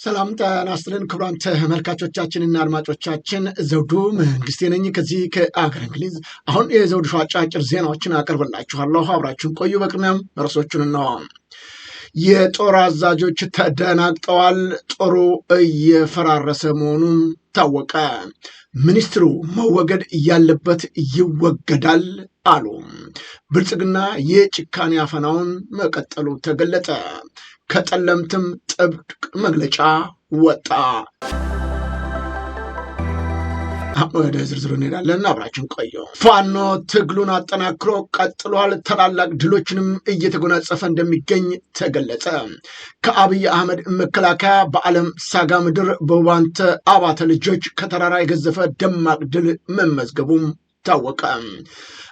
ሰላም ጤና ይስጥልን ክቡራን ተመልካቾቻችንና አድማጮቻችን ዘውዱ መንግስቴ ነኝ ከዚህ ከአገር እንግሊዝ። አሁን የዘውዱ ሾው አጫጭር ዜናዎችን አቀርብላችኋለሁ፣ አብራችሁን ቆዩ። በቅድሚያም ርዕሶቹን ነው። የጦር አዛዦች ተደናግጠዋል፣ ጦሩ እየፈራረሰ መሆኑን ታወቀ። ሚኒስትሩ መወገድ ያለበት ይወገዳል አሉ። ብልጽግና የጭካኔ አፈናውን መቀጠሉ ተገለጠ። ከጠለምትም ጥብቅ መግለጫ ወጣ። ወደ ዝርዝሩ እንሄዳለን፣ አብራችን ቆዩ። ፋኖ ትግሉን አጠናክሮ ቀጥሏል። ታላላቅ ድሎችንም እየተጎናጸፈ እንደሚገኝ ተገለጸ። ከአብይ አህመድ መከላከያ በዓለም ሳጋ ምድር በውባንተ አባተ ልጆች ከተራራ የገዘፈ ደማቅ ድል መመዝገቡም ታወቀ።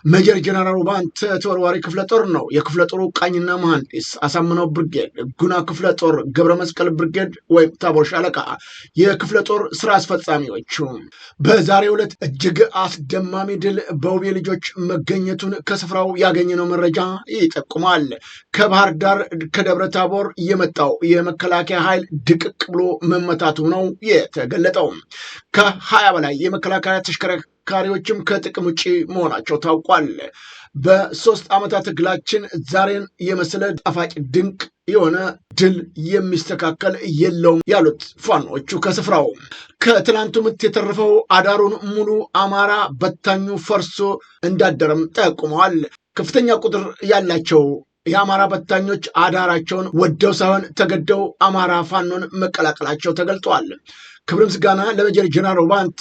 ሜጀር ጀነራል ውባንተ ተወርዋሪ ክፍለ ጦር ነው። የክፍለ ጦሩ ቃኝና መሐንዲስ አሳምነው ብርጌድ፣ ጉና ክፍለ ጦር፣ ገብረ መስቀል ብርጌድ ወይም ታቦር ሻለቃ የክፍለ ጦር ስራ አስፈጻሚዎቹ በዛሬው ዕለት እጅግ አስደማሚ ድል በውቤ ልጆች መገኘቱን ከስፍራው ያገኘነው መረጃ ይጠቁማል። ከባህር ዳር ከደብረ ታቦር የመጣው የመከላከያ ኃይል ድቅቅ ብሎ መመታቱ ነው የተገለጠው። ከ20 በላይ የመከላከያ ተሽከርካሪዎችም ከጥቅም ውጭ መሆናቸው ታውቋል። በ3 ዓመታት ትግላችን ዛሬን የመሰለ ጣፋጭ ድንቅ የሆነ ድል የሚስተካከል የለውም ያሉት ፋኖቹ ከስፍራው ከትናንቱ ምት የተረፈው አዳሩን ሙሉ አማራ በታኙ ፈርሶ እንዳደረም ጠቁመዋል። ከፍተኛ ቁጥር ያላቸው የአማራ በታኞች አዳራቸውን ወደው ሳይሆን ተገደው አማራ ፋኖን መቀላቀላቸው ተገልጧል። ክብር ምስጋና ለሜጀር ጀነራል ውባንተ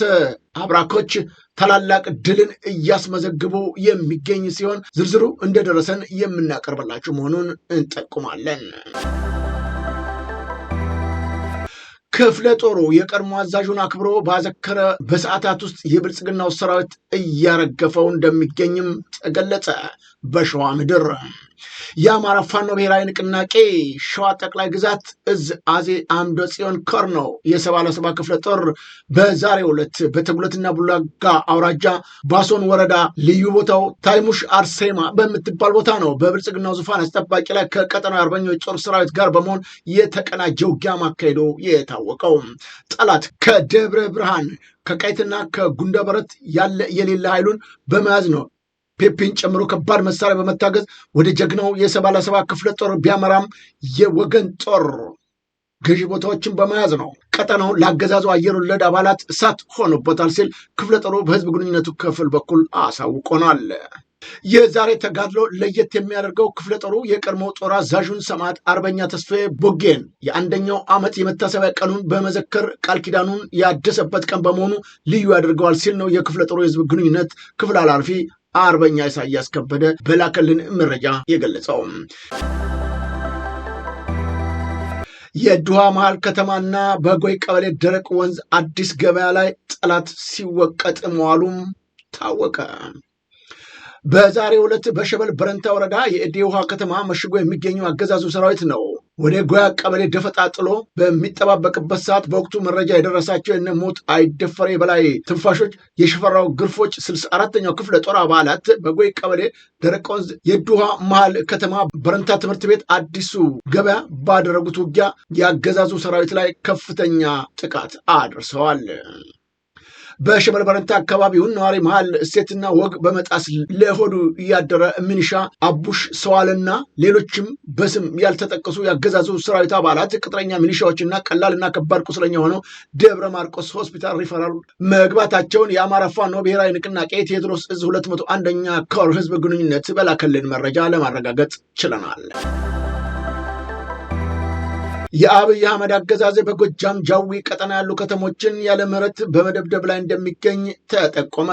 አብራኮች ታላላቅ ድልን እያስመዘግቡ የሚገኝ ሲሆን ዝርዝሩ እንደደረሰን የምናቀርብላችሁ መሆኑን እንጠቁማለን። ክፍለ ጦሩ የቀድሞ አዛዡን አክብሮ ባዘከረ በሰዓታት ውስጥ የብልጽግናው ሰራዊት እያረገፈው እንደሚገኝም ተገለጸ። በሸዋ ምድር የአማራ ፋኖ ብሔራዊ ንቅናቄ ሸዋ ጠቅላይ ግዛት እዝ አዜ አምደ ጽዮን ኮር ነው የ77 ክፍለ ጦር በዛሬው ዕለት በተጉለትና ቡላጋ አውራጃ ባሶን ወረዳ ልዩ ቦታው ታይሙሽ አርሴማ በምትባል ቦታ ነው በብልጽግናው ዙፋን አስጠባቂ ላይ ከቀጠናው አርበኞች ጦር ሰራዊት ጋር በመሆን የተቀናጀ ውጊያ ማካሄዱ የታወቀው። ጠላት ከደብረ ብርሃን ከቃይትና ከጉንደበረት ያለ የሌለ ኃይሉን በመያዝ ነው ፔፒን ጨምሮ ከባድ መሳሪያ በመታገዝ ወደ ጀግናው የ77 ክፍለ ጦር ቢያመራም የወገን ጦር ገዢ ቦታዎችን በመያዝ ነው ቀጠናውን ላገዛዙ አየር ወለድ አባላት እሳት ሆኖበታል ሲል ክፍለ ጦሩ በህዝብ ግንኙነቱ ክፍል በኩል አሳውቆናል። የዛሬ ተጋድሎ ለየት የሚያደርገው ክፍለ ጦሩ የቀድሞ ጦር አዛዡን ሰማዕት አርበኛ ተስፋዬ ቦጌን የ1ኛው ዓመት የመታሰቢያ ቀኑን በመዘከር ቃል ኪዳኑን ያደሰበት ቀን በመሆኑ ልዩ ያደርገዋል ሲል ነው የክፍለ ጦሩ የህዝብ ግንኙነት ክፍል ኃላፊ አርበኛ ኢሳያስ ከበደ በላከልን መረጃ የገለጸው። የድሃ መሃል ከተማና በጎይ ቀበሌ ደረቅ ወንዝ አዲስ ገበያ ላይ ጠላት ሲወቀጥ መዋሉም ታወቀ። በዛሬው ዕለት በሸበል በረንታ ወረዳ የእዴ ውሃ ከተማ መሽጎ የሚገኘው አገዛዙ ሰራዊት ነው ወደ ጎያ ቀበሌ ደፈጣ ጥሎ በሚጠባበቅበት ሰዓት በወቅቱ መረጃ የደረሳቸው የነ ሞት አይደፈሬ በላይ ትንፋሾች የሽፈራው ግርፎች 64ኛው ክፍለ ጦር አባላት በጎይ ቀበሌ ደረቅ ወንዝ የድሃ መሃል ከተማ በረንታ ትምህርት ቤት አዲሱ ገበያ ባደረጉት ውጊያ የአገዛዙ ሰራዊት ላይ ከፍተኛ ጥቃት አድርሰዋል። በሸበል በረንታ አካባቢውን ነዋሪ መሃል እሴትና ወግ በመጣስ ለሆዱ እያደረ ሚኒሻ አቡሽ ሰዋልና ሌሎችም በስም ያልተጠቀሱ ያገዛዙ ሰራዊት አባላት ቅጥረኛ ሚኒሻዎችና ቀላልና ከባድ ቁስለኛ ሆነው ደብረ ማርቆስ ሆስፒታል ሪፈራል መግባታቸውን የአማራ ፋኖ ብሔራዊ ንቅናቄ ቴዎድሮስ እዝ 201ኛ ኮር ህዝብ ግንኙነት በላከልን መረጃ ለማረጋገጥ ችለናል። የአብይ አህመድ አገዛዝ በጎጃም ጃዊ ቀጠና ያሉ ከተሞችን ያለ ምህረት በመደብደብ ላይ እንደሚገኝ ተጠቆመ።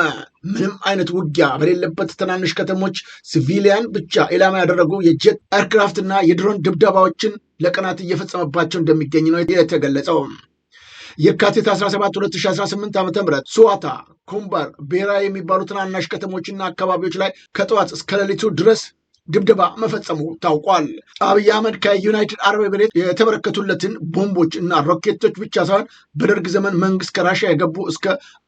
ምንም አይነት ውጊያ በሌለበት ትናንሽ ከተሞች ሲቪሊያን ብቻ ኢላማ ያደረጉ የጀት ኤርክራፍትና የድሮን ድብደባዎችን ለቀናት እየፈጸመባቸው እንደሚገኝ ነው የተገለጸው። የካቲት 17 2018 ዓ.ም ሱዋታ፣ ኩምባር፣ ብሔራዊ የሚባሉ ትናንሽ ከተሞችና አካባቢዎች ላይ ከጠዋት እስከ ሌሊቱ ድረስ ድብደባ መፈጸሙ ታውቋል። አብይ አህመድ ከዩናይትድ አረብ ኤሚሬት የተበረከቱለትን ቦምቦች እና ሮኬቶች ብቻ ሳይሆን በደርግ ዘመን መንግስት ከራሽያ የገቡ እስከ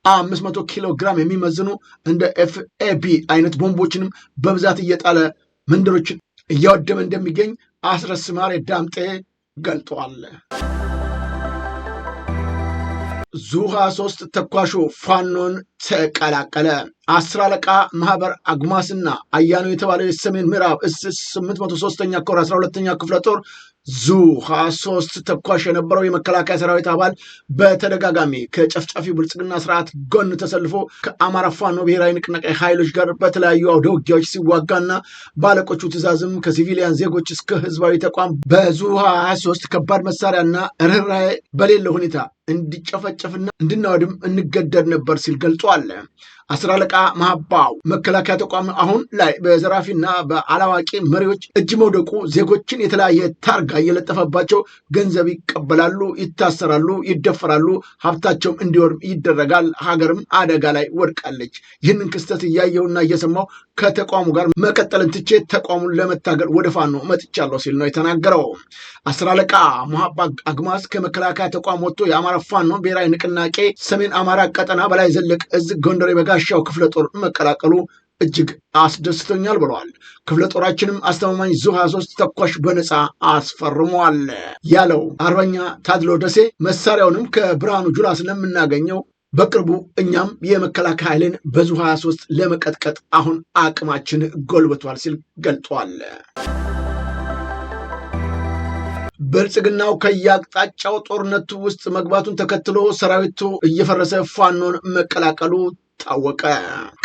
500 ኪሎ ግራም የሚመዝኑ እንደ ኤፍኤቢ አይነት ቦምቦችንም በብዛት እየጣለ መንደሮችን እያወደመ እንደሚገኝ አስረስ ማሬ ዳምጤ ገልጧል። ዙ 23 ተኳሹ ፋኖን ተቀላቀለ። 10 አለቃ ማህበር አግማስና አያኑ የተባለው የሰሜን ምዕራብ እስ 803ኛ ኮር 12ኛ ክፍለ ጦር ዙ 23 ተኳሽ የነበረው የመከላከያ ሰራዊት አባል በተደጋጋሚ ከጨፍጫፊ ብልጽግና ስርዓት ጎን ተሰልፎ ከአማራ ፋኖ ብሔራዊ ንቅናቄ ኃይሎች ጋር በተለያዩ አውደ ውጊያዎች ሲዋጋና ባለቆቹ ትእዛዝም ከሲቪሊያን ዜጎች እስከ ህዝባዊ ተቋም በዙ 23 ከባድ መሳሪያና ርኅራኄ በሌለው ሁኔታ እንዲጨፈጨፍና እንድናወድም እንገደድ ነበር ሲል ገልጿል። 10 አለቃ ማባው መከላከያ ተቋም አሁን ላይ በዘራፊና በአላዋቂ መሪዎች እጅ መውደቁ ዜጎችን የተለያየ ታርጋ እየለጠፈባቸው ገንዘብ ይቀበላሉ፣ ይታሰራሉ፣ ይደፈራሉ፣ ሀብታቸውም እንዲወርም ይደረጋል። ሀገርም አደጋ ላይ ወድቃለች። ይህንን ክስተት እያየውና እየሰማው ከተቋሙ ጋር መቀጠልን ትቼ ተቋሙን ለመታገል ወደ ፋኖ መጥቻለሁ ሲል ነው የተናገረው። 10 አለቃ ሙሀባ አግማስ ከመከላከያ ተቋም ወጥቶ የአማራ ፋኖ ብሔራዊ ንቅናቄ ሰሜን አማራ ቀጠና በላይ ዘለቅ እዝ ጎንደር የበጋሻው ክፍለ ጦር መቀላቀሉ እጅግ አስደስቶኛል ብለዋል። ክፍለ ጦራችንም አስተማማኝ ዙ 23 ተኳሽ በነፃ አስፈርሟል ያለው አርበኛ ታድሎ ደሴ መሳሪያውንም ከብርሃኑ ጁላ ስለምናገኘው በቅርቡ እኛም የመከላከያ ኃይልን በዙ 23 ለመቀጥቀጥ አሁን አቅማችን ጎልብቷል ሲል ገልጧል። ብልጽግናው ከየአቅጣጫው ጦርነቱ ውስጥ መግባቱን ተከትሎ ሰራዊቱ እየፈረሰ ፋኖን መቀላቀሉ ታወቀ።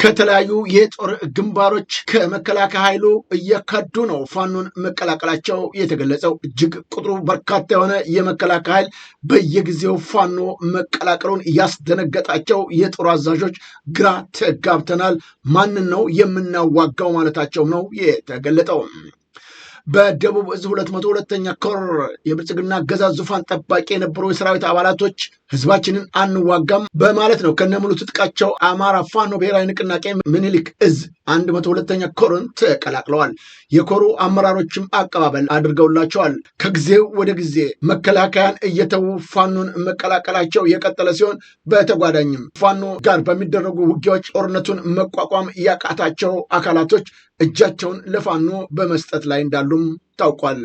ከተለያዩ የጦር ግንባሮች ከመከላከያ ኃይሉ እየከዱ ነው ፋኖን መቀላቀላቸው የተገለጸው። እጅግ ቁጥሩ በርካታ የሆነ የመከላከያ ኃይል በየጊዜው ፋኖ መቀላቀሉን ያስደነገጣቸው የጦር አዛዦች ግራ ተጋብተናል፣ ማንን ነው የምናዋጋው ማለታቸው ነው የተገለጠው። በደቡብ እዝ 202ኛ ኮር የብልጽግና አገዛዝ ዙፋን ጠባቂ የነበሩ የሰራዊት አባላቶች ህዝባችንን አንዋጋም በማለት ነው ከነሙሉ ትጥቃቸው አማራ ፋኖ ብሔራዊ ንቅናቄ ምኒልክ እዝ 102ኛ ኮርን ተቀላቅለዋል። የኮሩ አመራሮችም አቀባበል አድርገውላቸዋል። ከጊዜው ወደ ጊዜ መከላከያን እየተዉ ፋኖን መቀላቀላቸው የቀጠለ ሲሆን በተጓዳኝም ፋኖ ጋር በሚደረጉ ውጊያዎች ጦርነቱን መቋቋም ያቃታቸው አካላቶች እጃቸውን ለፋኖ በመስጠት ላይ እንዳሉም ታውቋል።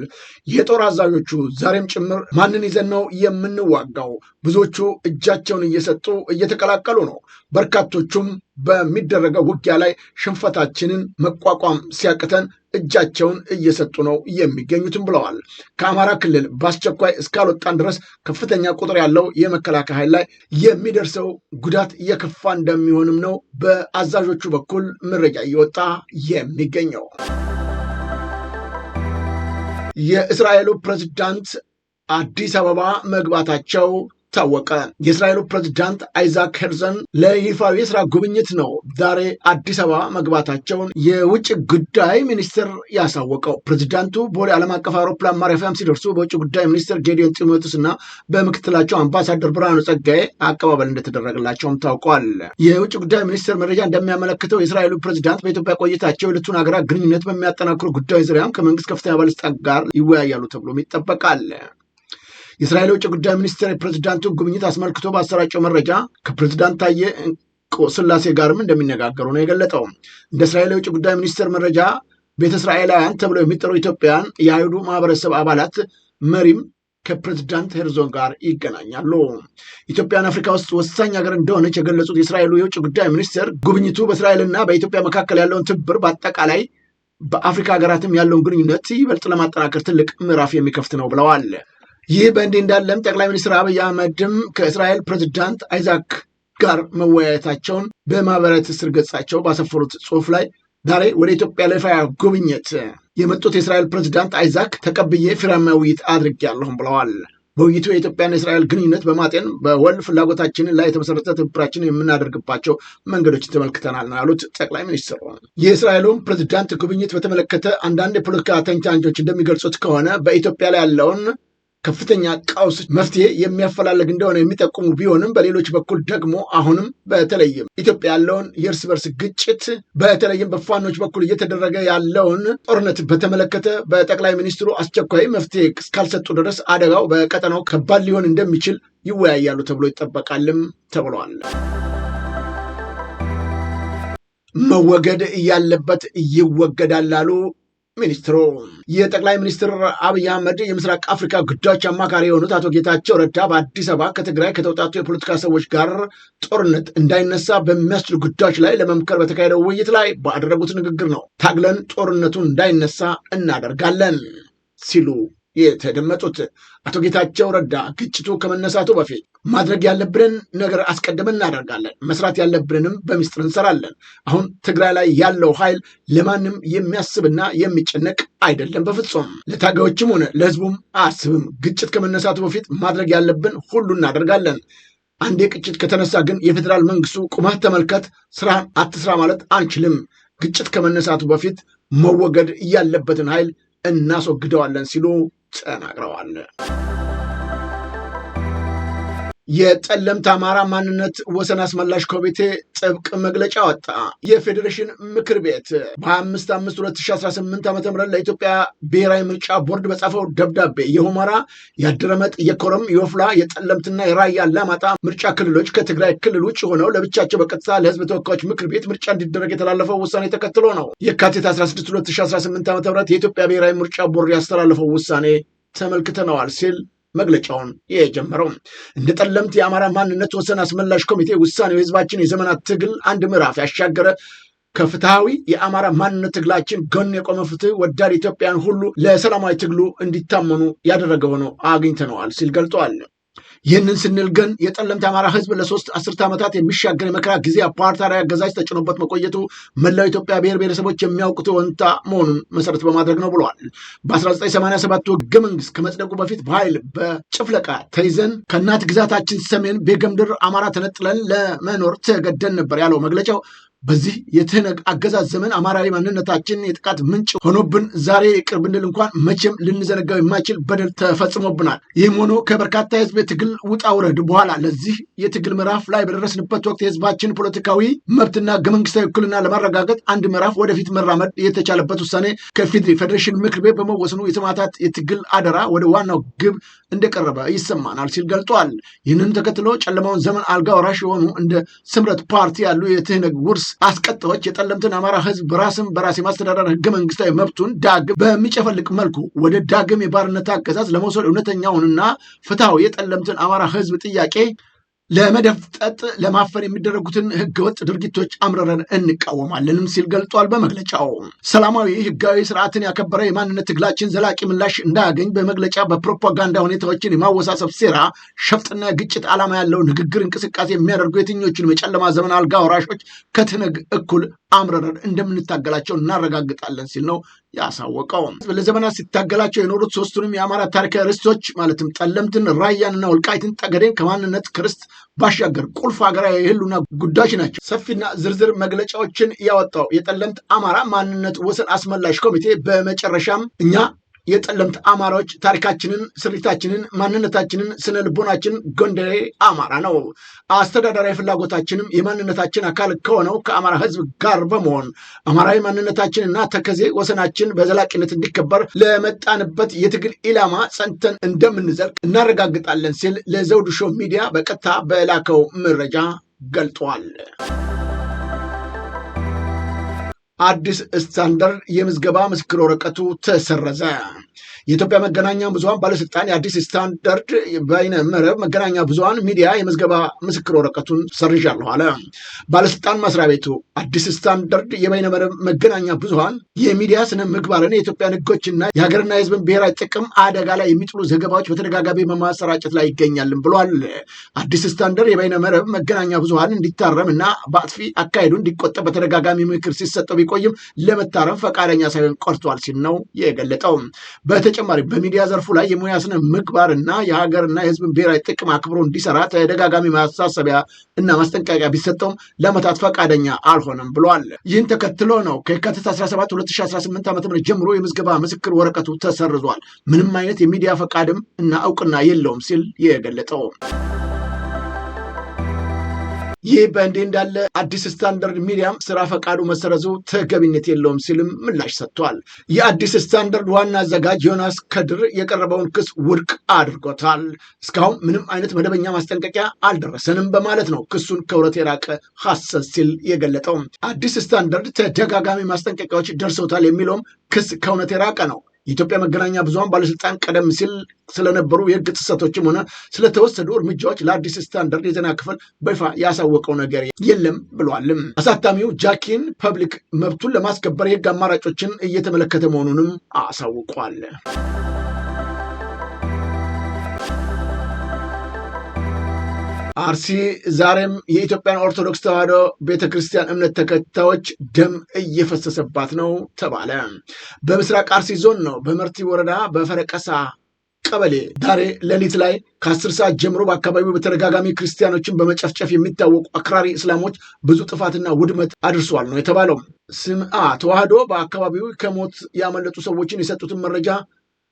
የጦር አዛዦቹ ዛሬም ጭምር ማንን ይዘን ነው የምንዋጋው? ብዙዎቹ እጃቸውን እየሰጡ እየተቀላቀሉ ነው። በርካቶቹም በሚደረገው ውጊያ ላይ ሽንፈታችንን መቋቋም ሲያቅተን እጃቸውን እየሰጡ ነው የሚገኙትም ብለዋል። ከአማራ ክልል በአስቸኳይ እስካልወጣን ድረስ ከፍተኛ ቁጥር ያለው የመከላከያ ኃይል ላይ የሚደርሰው ጉዳት እየከፋ እንደሚሆንም ነው በአዛዦቹ በኩል መረጃ እየወጣ የሚገኘው። የእስራኤሉ ፕሬዝዳንት አዲስ አበባ መግባታቸው ታወቀ። የእስራኤሉ ፕሬዝዳንት አይዛክ ሄርዘን ለይፋዊ የስራ ጉብኝት ነው ዛሬ አዲስ አበባ መግባታቸውን የውጭ ጉዳይ ሚኒስትር ያሳወቀው። ፕሬዝዳንቱ ቦሌ ዓለም አቀፍ አውሮፕላን ማረፊያም ሲደርሱ በውጭ ጉዳይ ሚኒስትር ጌዲዮን ጢሞቴዎስ እና በምክትላቸው አምባሳደር ብርሃኑ ጸጋዬ አቀባበል እንደተደረገላቸውም ታውቋል። የውጭ ጉዳይ ሚኒስትር መረጃ እንደሚያመለክተው የእስራኤሉ ፕሬዝዳንት በኢትዮጵያ ቆይታቸው የሁለቱን ሀገራት ግንኙነት በሚያጠናክሩ ጉዳዮች ዙሪያም ከመንግስት ከፍተኛ ባለስልጣናት ጋር ይወያያሉ ተብሎም ይጠበቃል። የእስራኤል የውጭ ጉዳይ ሚኒስትር የፕሬዝዳንቱን ጉብኝት አስመልክቶ ባሰራጨው መረጃ ከፕሬዝዳንት ታዬ ስላሴ ጋርም እንደሚነጋገሩ ነው የገለጠው። እንደ እስራኤል የውጭ ጉዳይ ሚኒስትር መረጃ ቤተ እስራኤላውያን ተብለው የሚጠሩ ኢትዮጵያውያን የአይሁዱ ማህበረሰብ አባላት መሪም ከፕሬዝዳንት ሄርዞግ ጋር ይገናኛሉ። ኢትዮጵያን አፍሪካ ውስጥ ወሳኝ ሀገር እንደሆነች የገለጹት የእስራኤሉ የውጭ ጉዳይ ሚኒስትር ጉብኝቱ በእስራኤልና በኢትዮጵያ መካከል ያለውን ትብብር በአጠቃላይ በአፍሪካ ሀገራትም ያለውን ግንኙነት ይበልጥ ለማጠናከር ትልቅ ምዕራፍ የሚከፍት ነው ብለዋል። ይህ በእንዲህ እንዳለም ጠቅላይ ሚኒስትር አብይ አህመድም ከእስራኤል ፕሬዝዳንት አይዛክ ጋር መወያየታቸውን በማህበራዊ ትስስር ገጻቸው ባሰፈሩት ጽሑፍ ላይ ዛሬ ወደ ኢትዮጵያ ለይፋ ጉብኝት የመጡት የእስራኤል ፕሬዝዳንት አይዛክ ተቀብዬ ፍሬያማ ውይይት አድርጌያለሁም ብለዋል። በውይይቱ የኢትዮጵያና የእስራኤል ግንኙነት በማጤን በወል ፍላጎታችንን ላይ የተመሰረተ ትብብራችንን የምናደርግባቸው መንገዶችን ተመልክተናል ነው ያሉት ጠቅላይ ሚኒስትሩ። የእስራኤሉን ፕሬዝዳንት ጉብኝት በተመለከተ አንዳንድ የፖለቲካ ተንታኞች እንደሚገልጹት ከሆነ በኢትዮጵያ ላይ ያለውን ከፍተኛ ቀውስ መፍትሄ የሚያፈላልግ እንደሆነ የሚጠቁሙ ቢሆንም በሌሎች በኩል ደግሞ አሁንም በተለይም ኢትዮጵያ ያለውን የእርስ በርስ ግጭት በተለይም በፋኖች በኩል እየተደረገ ያለውን ጦርነት በተመለከተ በጠቅላይ ሚኒስትሩ አስቸኳይ መፍትሄ እስካልሰጡ ድረስ አደጋው በቀጠናው ከባድ ሊሆን እንደሚችል ይወያያሉ ተብሎ ይጠበቃልም ተብሏል። መወገድ ያለበት ይወገዳል አሉ ሚኒስትሩ የጠቅላይ ሚኒስትር አብይ አህመድ የምስራቅ አፍሪካ ጉዳዮች አማካሪ የሆኑት አቶ ጌታቸው ረዳ በአዲስ አበባ ከትግራይ ከተውጣጡ የፖለቲካ ሰዎች ጋር ጦርነት እንዳይነሳ በሚያስችሉ ጉዳዮች ላይ ለመምከር በተካሄደው ውይይት ላይ ባደረጉት ንግግር ነው ታግለን ጦርነቱን እንዳይነሳ እናደርጋለን ሲሉ የተደመጡት። አቶ ጌታቸው ረዳ ግጭቱ ከመነሳቱ በፊት ማድረግ ያለብንን ነገር አስቀድመን እናደርጋለን፣ መስራት ያለብንንም በሚስጥር እንሰራለን። አሁን ትግራይ ላይ ያለው ኃይል ለማንም የሚያስብና የሚጨነቅ አይደለም። በፍጹም ለታጋዮችም ሆነ ለህዝቡም አያስብም። ግጭት ከመነሳቱ በፊት ማድረግ ያለብን ሁሉ እናደርጋለን። አንዴ ግጭት ከተነሳ ግን የፌዴራል መንግስቱ ቁመህ ተመልከት፣ ስራን አትስራ ማለት አንችልም። ግጭት ከመነሳቱ በፊት መወገድ ያለበትን ኃይል እናስወግደዋለን ሲሉ ተናግረዋል። የጠለምት አማራ ማንነት ወሰን አስመላሽ ኮሚቴ ጥብቅ መግለጫ ወጣ። የፌዴሬሽን ምክር ቤት በ5/5/2018 ዓ.ም ለኢትዮጵያ ብሔራዊ ምርጫ ቦርድ በጻፈው ደብዳቤ የሁመራ፣ የአድረመጥ፣ የኮረም፣ የወፍላ፣ የጠለምትና የራያ አላማጣ ምርጫ ክልሎች ከትግራይ ክልል ውጭ ሆነው ለብቻቸው በቀጥታ ለህዝብ ተወካዮች ምክር ቤት ምርጫ እንዲደረግ የተላለፈው ውሳኔ ተከትሎ ነው። የካቲት 16 2018 ዓ.ም የኢትዮጵያ ብሔራዊ ምርጫ ቦርድ ያስተላለፈው ውሳኔ ተመልክተነዋል ሲል መግለጫውን የጀመረው እንደ ጠለምት የአማራ ማንነት ወሰን አስመላሽ ኮሚቴ ውሳኔው የህዝባችን የዘመናት ትግል አንድ ምዕራፍ ያሻገረ ከፍትሃዊ የአማራ ማንነት ትግላችን ጎን የቆመ ፍትህ ወዳድ ኢትዮጵያን ሁሉ ለሰላማዊ ትግሉ እንዲታመኑ ያደረገ ሆኖ አግኝተነዋል ሲል ገልጿል። ይህንን ስንል ግን የጠለምት አማራ ህዝብ ለ3 አስርት ዓመታት የሚሻገር የመከራ ጊዜ አፓርታይድ አገዛዝ ተጭኖበት መቆየቱ መላው ኢትዮጵያ ብሔር ብሔረሰቦች የሚያውቁት ወንታ መሆኑን መሰረት በማድረግ ነው ብለዋል። በ1987 ህገ መንግስት ከመጽደቁ በፊት በኃይል በጭፍለቃ ተይዘን ከእናት ግዛታችን ሰሜን ቤገምድር አማራ ተነጥለን ለመኖር ተገደን ነበር ያለው መግለጫው በዚህ የትህነግ አገዛዝ ዘመን አማራዊ ማንነታችን የጥቃት ምንጭ ሆኖብን ዛሬ ይቅር ብንል እንኳን መቼም ልንዘነጋው የማይችል በደል ተፈጽሞብናል። ይህም ሆኖ ከበርካታ የህዝብ የትግል ውጣ ውረድ በኋላ ለዚህ የትግል ምዕራፍ ላይ በደረስንበት ወቅት የህዝባችን ፖለቲካዊ መብትና ህገ መንግስታዊ እኩልና ለማረጋገጥ አንድ ምዕራፍ ወደፊት መራመድ የተቻለበት ውሳኔ ከፌዴሪ ፌዴሬሽን ምክር ቤት በመወሰኑ የሰማዕታት የትግል አደራ ወደ ዋናው ግብ እንደቀረበ ይሰማናል ሲል ገልጧል። ይህንን ተከትሎ ጨለማውን ዘመን አልጋ ወራሽ የሆኑ እንደ ስምረት ፓርቲ ያሉ የትህነግ ውርስ አስቀጣዮች የጠለምትን አማራ ህዝብ በራስን በራስ የማስተዳደር ህገ መንግስታዊ መብቱን ዳግም በሚጨፈልቅ መልኩ ወደ ዳግም የባርነት አገዛዝ ለመውሰድ እውነተኛውንና ፍትሐዊ የጠለምትን አማራ ህዝብ ጥያቄ ለመደፍጠጥ ለማፈን የሚደረጉትን ህገወጥ ድርጊቶች አምረረን እንቃወማለንም ሲል ገልጿል። በመግለጫው ሰላማዊ ህጋዊ ስርዓትን ያከበረ የማንነት ትግላችን ዘላቂ ምላሽ እንዳያገኝ በመግለጫ በፕሮፓጋንዳ ሁኔታዎችን የማወሳሰብ ሴራ፣ ሸፍጥና ግጭት ዓላማ ያለው ንግግር እንቅስቃሴ የሚያደርጉ የትኞቹንም የጨለማ ዘመን አልጋ ወራሾች ከትነግ እኩል አምረረን እንደምንታገላቸው እናረጋግጣለን ሲል ነው ያሳወቀው። ለዘመናት ሲታገላቸው የኖሩት ሶስቱንም የአማራ ታሪካዊ ርስቶች ማለትም ጠለምትን፣ ራያንና ወልቃይትን ጠገዴን ከማንነት ክርስት ባሻገር ቁልፍ ሀገራዊ የህልውና ጉዳዮች ናቸው። ሰፊና ዝርዝር መግለጫዎችን ያወጣው የጠለምት አማራ ማንነት ወሰን አስመላሽ ኮሚቴ በመጨረሻም እኛ የጠለምት አማራዎች ታሪካችንን፣ ስሪታችንን፣ ማንነታችንን፣ ስነ ልቦናችንን ጎንደሬ አማራ ነው። አስተዳደራዊ ፍላጎታችንም የማንነታችን አካል ከሆነው ከአማራ ህዝብ ጋር በመሆን አማራዊ ማንነታችንና ተከዜ ወሰናችን በዘላቂነት እንዲከበር ለመጣንበት የትግል ኢላማ ጸንተን እንደምንዘልቅ እናረጋግጣለን ሲል ለዘውዱ ሾው ሚዲያ በቀጥታ በላከው መረጃ ገልጧል። አዲስ ስታንዳርድ የምዝገባ ምስክር ወረቀቱ ተሰረዘ። የኢትዮጵያ መገናኛ ብዙሃን ባለስልጣን የአዲስ ስታንዳርድ በይነ መረብ መገናኛ ብዙሃን ሚዲያ የምዝገባ ምስክር ወረቀቱን ሰርዣለሁ አለ። ባለስልጣን መስሪያ ቤቱ አዲስ ስታንዳርድ የበይነ መረብ መገናኛ ብዙሃን የሚዲያ ስነ ምግባርን፣ የኢትዮጵያን ህጎችና የሀገርና የህዝብን ብሔራዊ ጥቅም አደጋ ላይ የሚጥሉ ዘገባዎች በተደጋጋሚ በማሰራጨት ላይ ይገኛልን ብሏል። አዲስ ስታንዳርድ የበይነ መረብ መገናኛ ብዙሃን እንዲታረም እና በአጥፊ አካሄዱ እንዲቆጠብ በተደጋጋሚ ምክር ሲሰጠው ቢቆይም ለመታረም ፈቃደኛ ሳይሆን ቆርቷል ሲል ነው የገለጠው። በተጨማሪ በሚዲያ ዘርፉ ላይ የሙያ ስነ ምግባርና የሀገርና የህዝብን ብሔራዊ ጥቅም አክብሮ እንዲሰራ ተደጋጋሚ ማሳሰቢያ እና ማስጠንቀቂያ ቢሰጠውም ለመታት ፈቃደኛ አልሆነም ብሏል። ይህን ተከትሎ ነው ከየካቲት 17 2018 ዓ.ም ጀምሮ የምዝገባ ምስክር ወረቀቱ ተሰርዟል፣ ምንም አይነት የሚዲያ ፈቃድም እና እውቅና የለውም ሲል የገለጠው። ይህ በእንዲህ እንዳለ አዲስ ስታንዳርድ ሚዲያም ስራ ፈቃዱ መሰረዙ ተገቢነት የለውም ሲልም ምላሽ ሰጥቷል። የአዲስ ስታንዳርድ ዋና አዘጋጅ ዮናስ ከድር የቀረበውን ክስ ውድቅ አድርጎታል። እስካሁን ምንም አይነት መደበኛ ማስጠንቀቂያ አልደረሰንም በማለት ነው ክሱን ከእውነት የራቀ ሐሰት ሲል የገለጠው። አዲስ ስታንዳርድ ተደጋጋሚ ማስጠንቀቂያዎች ደርሰውታል የሚለውም ክስ ከእውነት የራቀ ነው። የኢትዮጵያ መገናኛ ብዙሃን ባለስልጣን ቀደም ሲል ስለነበሩ የህግ ጥሰቶችም ሆነ ስለተወሰዱ እርምጃዎች ለአዲስ ስታንዳርድ የዜና ክፍል በይፋ ያሳወቀው ነገር የለም ብሏልም። አሳታሚው ጃኪን ፐብሊክ መብቱን ለማስከበር የህግ አማራጮችን እየተመለከተ መሆኑንም አሳውቋል። አርሲ ዛሬም የኢትዮጵያን ኦርቶዶክስ ተዋሕዶ ቤተክርስቲያን እምነት ተከታዮች ደም እየፈሰሰባት ነው ተባለ። በምስራቅ አርሲ ዞን ነው በመርቲ ወረዳ በፈረቀሳ ቀበሌ ዛሬ ሌሊት ላይ ከ10 ሰዓት ጀምሮ በአካባቢው በተደጋጋሚ ክርስቲያኖችን በመጨፍጨፍ የሚታወቁ አክራሪ እስላሞች ብዙ ጥፋትና ውድመት አድርሷል ነው የተባለው። ስምዐ ተዋሕዶ በአካባቢው ከሞት ያመለጡ ሰዎችን የሰጡትን መረጃ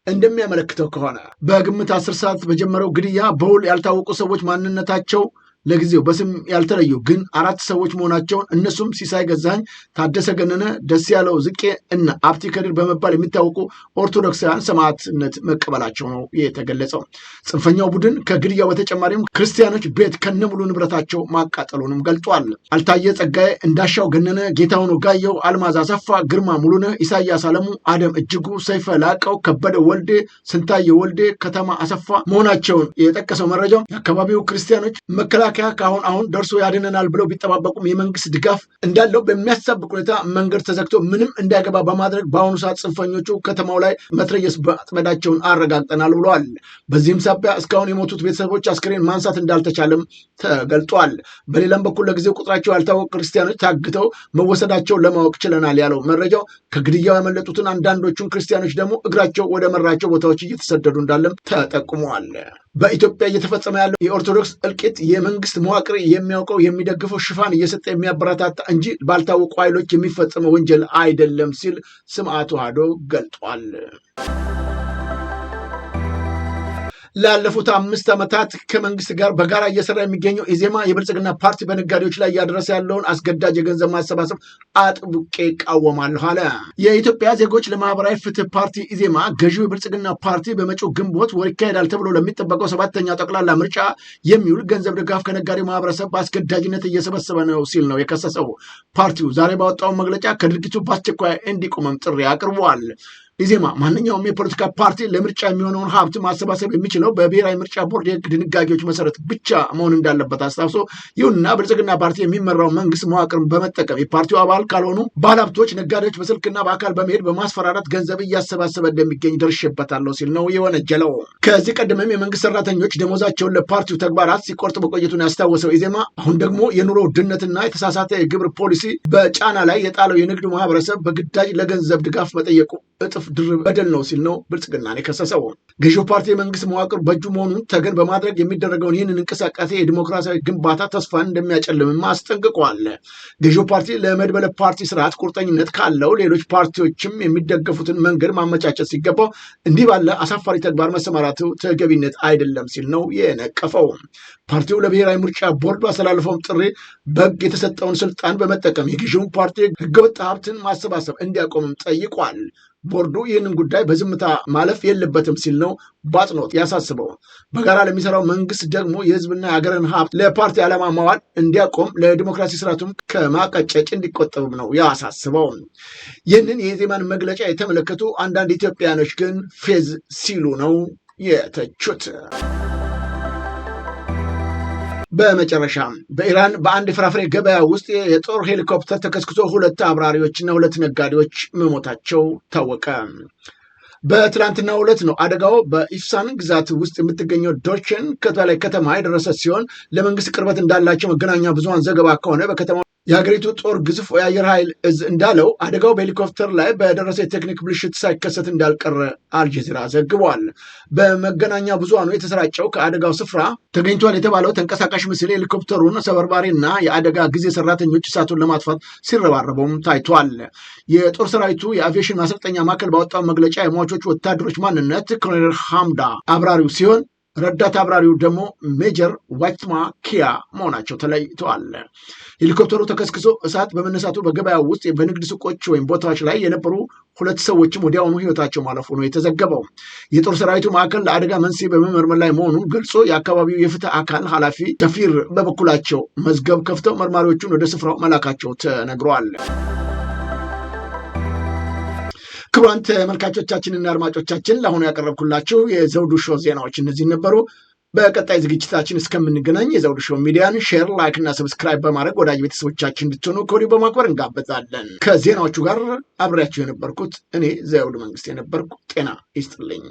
እንደሚያመለክተው ከሆነ በግምት 10 ሰዓት በጀመረው ግድያ በውል ያልታወቁ ሰዎች ማንነታቸው ለጊዜው በስም ያልተለዩ ግን 4 ሰዎች መሆናቸውን እነሱም ሲሳይ ገዛኝ፣ ታደሰ ገነነ፣ ደስ ያለው ዝቄ እና አብቲ ከድር በመባል የሚታወቁ ኦርቶዶክሳውያን ሰማዕትነት መቀበላቸው ነው የተገለጸው። ጽንፈኛው ቡድን ከግድያው በተጨማሪም ክርስቲያኖች ቤት ከነሙሉ ንብረታቸው ማቃጠሉንም ገልጧል። አልታየ ጸጋዬ፣ እንዳሻው ገነነ፣ ጌታውን ጋየው፣ አልማዝ አሰፋ፣ ግርማ ሙሉነ፣ ኢሳያስ አለሙ፣ አደም እጅጉ፣ ሰይፈ ላቀው፣ ከበደ ወልዴ፣ ስንታየ ወልዴ፣ ከተማ አሰፋ መሆናቸውን የጠቀሰው መረጃው የአካባቢው ክርስቲያኖች መከላከያ ከአሁን ደርሶ ያድነናል ብለው ቢጠባበቁም የመንግስት ድጋፍ እንዳለው በሚያሳብቅ ሁኔታ መንገድ ተዘግቶ ምንም እንዳይገባ በማድረግ በአሁኑ ሰዓት ጽንፈኞቹ ከተማው ላይ መትረየስ ማጥመዳቸውን አረጋግጠናል ብለዋል። በዚህም ሳቢያ እስካሁን የሞቱት ቤተሰቦች አስክሬን ማንሳት እንዳልተቻለም ተገልጧል። በሌላም በኩል ለጊዜው ቁጥራቸው ያልታወቁ ክርስቲያኖች ታግተው መወሰዳቸውን ለማወቅ ችለናል ያለው መረጃው ከግድያው ያመለጡትን አንዳንዶቹን ክርስቲያኖች ደግሞ እግራቸው ወደ መራቸው ቦታዎች እየተሰደዱ እንዳለም ተጠቁመዋል። በኢትዮጵያ እየተፈጸመ ያለው የኦርቶዶክስ እልቂት የመንግስት መዋቅር የሚያውቀው የሚደግፈው ሽፋን እየሰጠ የሚያበረታታ እንጂ ባልታወቁ ኃይሎች የሚፈጸመው ወንጀል አይደለም ሲል ስምዐ ተዋሕዶ ገልጧል። ላለፉት 5 ዓመታት ከመንግስት ጋር በጋራ እየሰራ የሚገኘው ኢዜማ የብልጽግና ፓርቲ በነጋዴዎች ላይ እያደረሰ ያለውን አስገዳጅ የገንዘብ ማሰባሰብ አጥብቄ እቃወማለሁ አለ። የኢትዮጵያ ዜጎች ለማህበራዊ ፍትህ ፓርቲ ኢዜማ ገዢው የብልጽግና ፓርቲ በመጪው ግንቦት ወር ይካሄዳል ተብሎ ለሚጠበቀው 7ኛው ጠቅላላ ምርጫ የሚውል ገንዘብ ድጋፍ ከነጋዴው ማህበረሰብ በአስገዳጅነት እየሰበሰበ ነው ሲል ነው የከሰሰው። ፓርቲው ዛሬ ባወጣው መግለጫ ከድርጊቱ በአስቸኳይ እንዲቆምም ጥሪ አቅርቧል። ኢዜማ ማንኛውም የፖለቲካ ፓርቲ ለምርጫ የሚሆነውን ሀብት ማሰባሰብ የሚችለው በብሔራዊ ምርጫ ቦርድ የህግ ድንጋጌዎች መሰረት ብቻ መሆን እንዳለበት አስታውሶ፣ ይሁንና ብልጽግና ፓርቲ የሚመራው መንግስት መዋቅርን በመጠቀም የፓርቲው አባል ካልሆኑ ባለሀብቶች፣ ነጋዴዎች በስልክና በአካል በመሄድ በማስፈራራት ገንዘብ እያሰባሰበ እንደሚገኝ ደርሼበታለሁ ሲል ነው የወነጀለው። ከዚህ ቀደምም የመንግስት ሰራተኞች ደሞዛቸውን ለፓርቲው ተግባራት ሲቆርጥ መቆየቱን ያስታወሰው ኢዜማ አሁን ደግሞ የኑሮ ውድነትና የተሳሳተ የግብር ፖሊሲ በጫና ላይ የጣለው የንግዱ ማህበረሰብ በግዳጅ ለገንዘብ ድጋፍ መጠየቁ እጥፍ ድርብ በደል ነው ሲል ነው ብልጽግናን የከሰሰው። ገዢው ፓርቲ የመንግስት መዋቅር በእጁ መሆኑን ተገን በማድረግ የሚደረገውን ይህንን እንቅስቃሴ የዲሞክራሲያዊ ግንባታ ተስፋን እንደሚያጨልምም አስጠንቅቋል። ገዢው ፓርቲ ለመድበለ ፓርቲ ስርዓት ቁርጠኝነት ካለው ሌሎች ፓርቲዎችም የሚደገፉትን መንገድ ማመቻቸት ሲገባው እንዲህ ባለ አሳፋሪ ተግባር መሰማራቱ ተገቢነት አይደለም ሲል ነው የነቀፈው። ፓርቲው ለብሔራዊ ምርጫ ቦርዱ አስተላለፈውን ጥሪ በሕግ የተሰጠውን ስልጣን በመጠቀም የገዢውን ፓርቲ ህገወጥ ሀብትን ማሰባሰብ እንዲያቆምም ጠይቋል። ቦርዱ ይህንን ጉዳይ በዝምታ ማለፍ የለበትም ሲል ነው በአጽንኦት ያሳስበው። በጋራ ለሚሰራው መንግስት ደግሞ የህዝብና የሀገርን ሀብት ለፓርቲ ዓላማ ማዋል እንዲያቆም፣ ለዲሞክራሲ ስርዓቱም ከማቀጨጭ እንዲቆጠብም ነው ያሳስበው። ይህንን የኢዜማን መግለጫ የተመለከቱ አንዳንድ ኢትዮጵያኖች ግን ፌዝ ሲሉ ነው የተቹት። በመጨረሻ በኢራን በአንድ ፍራፍሬ ገበያ ውስጥ የጦር ሄሊኮፕተር ተከስክሶ 2 አብራሪዎችና 2 ነጋዴዎች መሞታቸው ታወቀ። በትላንትናው ዕለት ነው አደጋው በኢፍሳን ግዛት ውስጥ የምትገኘው ዶርቼን ከተማ የደረሰ ሲሆን ለመንግስት ቅርበት እንዳላቸው መገናኛ ብዙሃን ዘገባ ከሆነ በከተማ የሀገሪቱ ጦር ግዙፍ የአየር ኃይል እዝ እንዳለው አደጋው በሄሊኮፕተር ላይ በደረሰ የቴክኒክ ብልሽት ሳይከሰት እንዳልቀረ አልጀዚራ ዘግቧል። በመገናኛ ብዙሃኑ የተሰራጨው ከአደጋው ስፍራ ተገኝቷል የተባለው ተንቀሳቃሽ ምስል ሄሊኮፕተሩን ሰበርባሪና የአደጋ ጊዜ ሰራተኞች እሳቱን ለማጥፋት ሲረባረበውም ታይቷል። የጦር ሰራዊቱ የአቪዬሽን ማሰልጠኛ ማዕከል ባወጣው መግለጫ የሟቾች ወታደሮች ማንነት ኮሎኔል ሐምዳ አብራሪው ሲሆን ረዳት አብራሪው ደግሞ ሜጀር ዋችማ ኪያ መሆናቸው ተለይተዋል። ሄሊኮፕተሩ ተከስክሶ እሳት በመነሳቱ በገበያው ውስጥ በንግድ ሱቆች ወይም ቦታዎች ላይ የነበሩ 2 ሰዎችም ወዲያውኑ ህይወታቸው ማለፉ ነው የተዘገበው። የጦር ሰራዊቱ ማዕከል ለአደጋ መንስኤ በመመርመር ላይ መሆኑን ገልጾ የአካባቢው የፍትህ አካል ኃላፊ ጀፊር በበኩላቸው መዝገብ ከፍተው መርማሪዎቹን ወደ ስፍራው መላካቸው ተነግሯል። ክቡራን ተመልካቾቻችንና አድማጮቻችን ለአሁኑ ያቀረብኩላችሁ የዘውዱ ሾው ዜናዎች እነዚህ ነበሩ። በቀጣይ ዝግጅታችን እስከምንገናኝ የዘውዱ ሾው ሚዲያን ሼር፣ ላይክ እና ሰብስክራይብ በማድረግ ወዳጅ ቤተሰቦቻችን እንድትሆኑ ከወዲሁ በማክበር እንጋበዛለን። ከዜናዎቹ ጋር አብሬያችሁ የነበርኩት እኔ ዘውዱ መንግስት የነበርኩ። ጤና ይስጥልኝ።